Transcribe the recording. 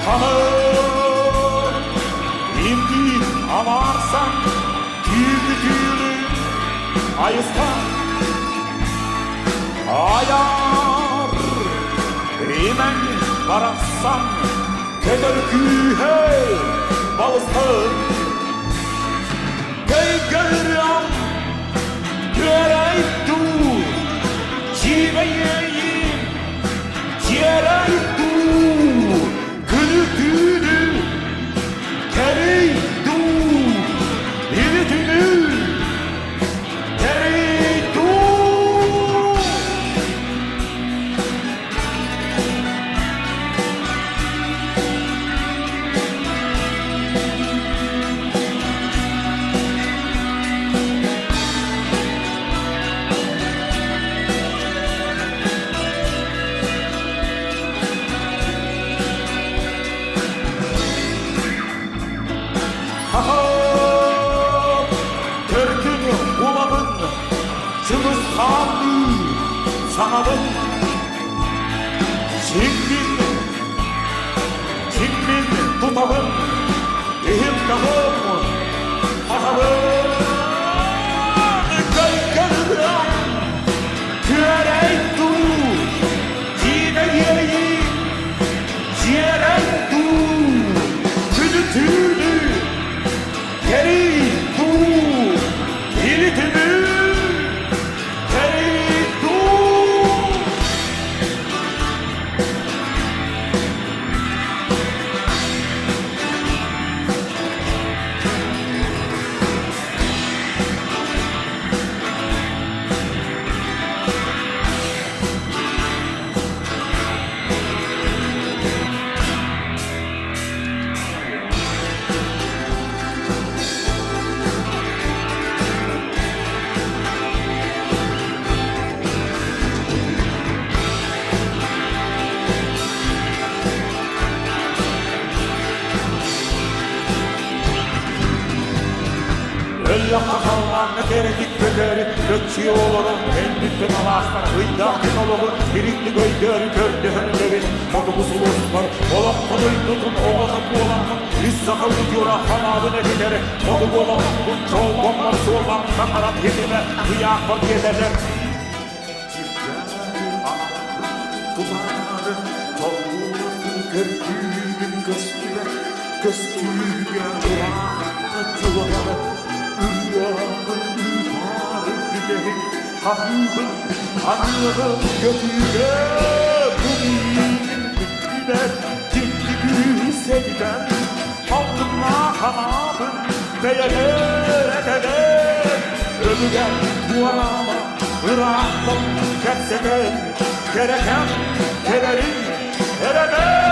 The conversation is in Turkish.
Hanım indi amarsan tüylü ayıstan ayar hemen varassan kederkühe balısın Gölgölüram Göreydu Çiveyeyim Çireydu Gülüdüdü Kereydu Dilidünü Kereydu Türk'ün ulanın Cılız kanlı sanalım Çinmin tutalım İhimkahım atalım Gölgölüram Küreydu Çiveyeyim Çireydu Gülütülü Kereydu Dilidünü Kereydu Yakakalan gerekik bederi Gökçü olurum en bütün alaslar Hıydakin olurum birikli göyderi Kördü höndevi Modubuzu uzman Olan konuy tutun oğlanı buğulanın Biz sakıldı yura hanabı ne gideri Modu buğulanın bu çoğu bombası olan Sakarat yedime hıyak var yederler Çiftler Tutarı Tavurdu kördüğün göstüre Göstüğüne Uğrağı Hanım götüre Bugün ciddi sevden Altınla kanadın Beyeler Ölüden duvarama Irak'tan ketseden Gereken kederin Erede